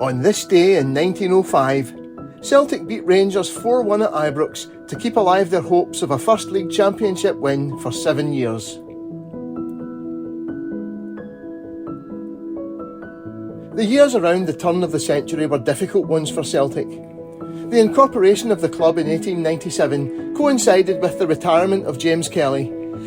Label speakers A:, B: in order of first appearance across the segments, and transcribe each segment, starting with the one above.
A: On this day in 1905, Celtic beat Rangers 4-1 at Ibrox to keep alive their hopes of a First League Championship win for 7 years. The years around the turn of the century were difficult ones for Celtic. The incorporation of the club in 1897 coincided with the retirement of James Kelly,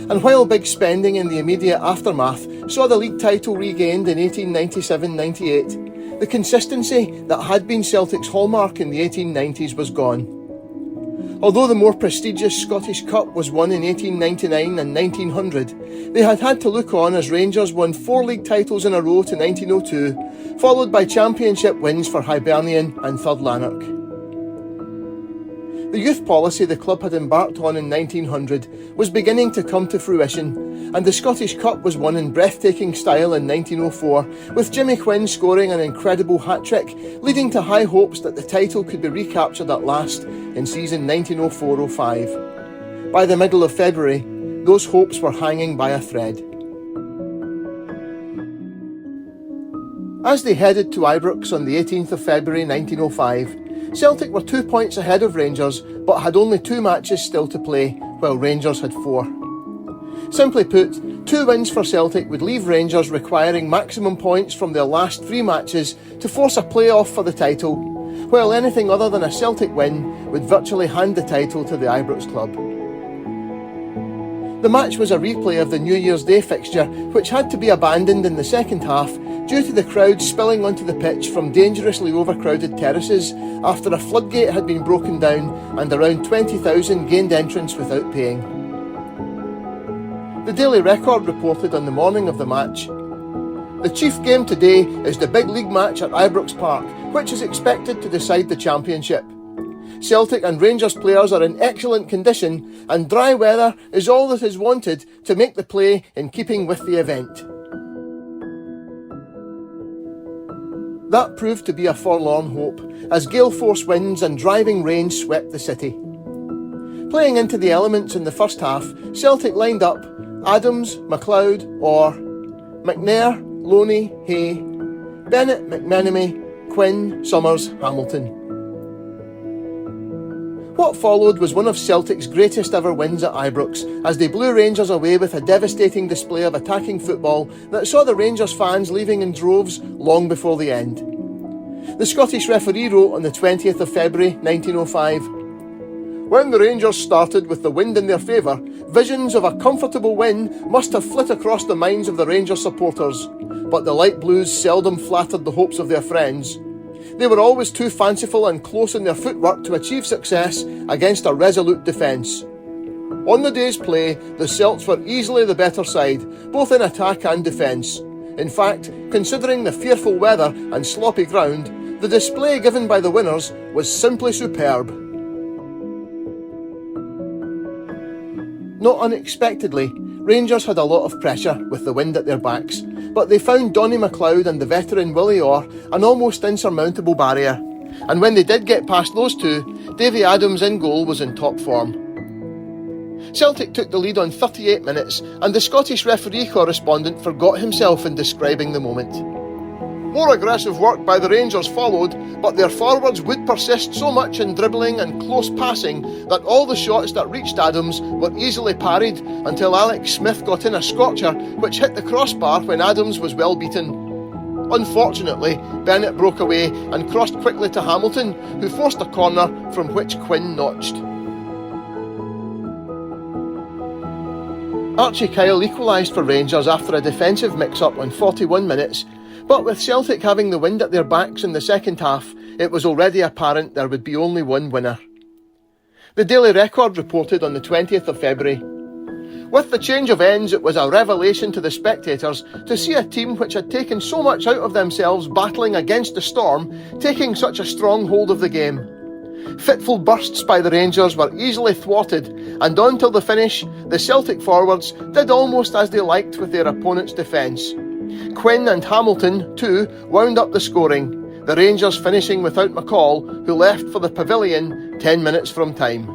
A: and while big spending in the immediate aftermath saw the league title regained in 1897-98, the consistency that had been Celtic's hallmark in the 1890s was gone. Although the more prestigious Scottish Cup was won in 1899 and 1900, they had had to look on as Rangers won 4 league titles in a row to 1902, followed by championship wins for Hibernian and Third Lanark. The youth policy the club had embarked on in 1900 was beginning to come to fruition, and the Scottish Cup was won in breathtaking style in 1904, with Jimmy Quinn scoring an incredible hat-trick, leading to high hopes that the title could be recaptured at last in season 1904-05. By the middle of February, those hopes were hanging by a thread. As they headed to Ibrox on the 18th of February 1905, Celtic were 2 points ahead of Rangers, but had only 2 matches still to play, while Rangers had 4. Simply put, 2 wins for Celtic would leave Rangers requiring maximum points from their last 3 matches to force a play-off for the title, while anything other than a Celtic win would virtually hand the title to the Ibrox club. The match was a replay of the New Year's Day fixture, which had to be abandoned in the second half due to the crowd spilling onto the pitch from dangerously overcrowded terraces after a floodgate had been broken down and around 20,000 gained entrance without paying. The Daily Record reported on the morning of the match, "The chief game today is the big league match at Ibrox Park, which is expected to decide the championship. Celtic and Rangers players are in excellent condition, and dry weather is all that is wanted to make the play in keeping with the event." That proved to be a forlorn hope, as gale force winds and driving rain swept the city. Playing into the elements in the first half, Celtic lined up Adams, McLeod, Orr, McNair, Loney, Hay, Bennett, McMenemy, Quinn, Summers, Hamilton. What followed was one of Celtic's greatest ever wins at Ibrox, as they blew Rangers away with a devastating display of attacking football that saw the Rangers fans leaving in droves long before the end. The Scottish referee wrote on the 20th of February 1905, "When the Rangers started with the wind in their favour, visions of a comfortable win must have flit across the minds of the Rangers supporters, but the light blues seldom flattered the hopes of their friends. They were always too fanciful and close in their footwork to achieve success against a resolute defence. On the day's play, the Celts were easily the better side, both in attack and defence. In fact, considering the fearful weather and sloppy ground, the display given by the winners was simply superb." Not unexpectedly, Rangers had a lot of pressure with the wind at their backs, but they found Donny McLeod and the veteran Willie Orr an almost insurmountable barrier, and when they did get past those two, Davy Adams in goal was in top form. Celtic took the lead on 38 minutes, and the Scottish referee correspondent forgot himself in describing the moment. "More aggressive work by the Rangers followed, but their forwards would persist so much in dribbling and close passing that all the shots that reached Adams were easily parried until Alex Smith got in a scorcher which hit the crossbar when Adams was well beaten. Unfortunately, Bennett broke away and crossed quickly to Hamilton, who forced a corner from which Quinn notched." Archie Kyle equalised for Rangers after a defensive mix-up on 41 minutes, but with Celtic having the wind at their backs in the second half, it was already apparent there would be only one winner. The Daily Record reported on the 20th of February, "With the change of ends, it was a revelation to the spectators to see a team which had taken so much out of themselves battling against the storm, taking such a strong hold of the game. Fitful bursts by the Rangers were easily thwarted, and on till the finish, the Celtic forwards did almost as they liked with their opponent's defence. Quinn and Hamilton, too, wound up the scoring, the Rangers finishing without McCall, who left for the pavilion 10 minutes from time."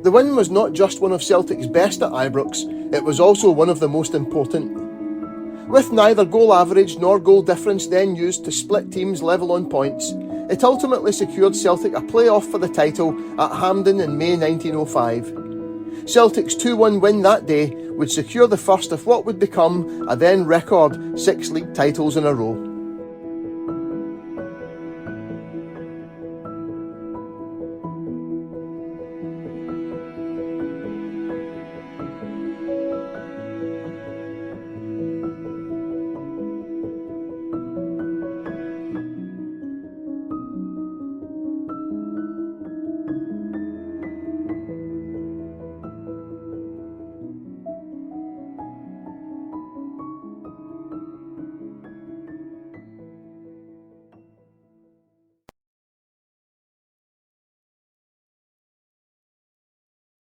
A: The win was not just one of Celtic's best at Ibrox, it was also one of the most important. With neither goal average nor goal difference then used to split teams level on points, it ultimately secured Celtic a play-off for the title at Hampden in May 1905. Celtic's 2-1 win that day would secure the first of what would become a then record 6 league titles in a row.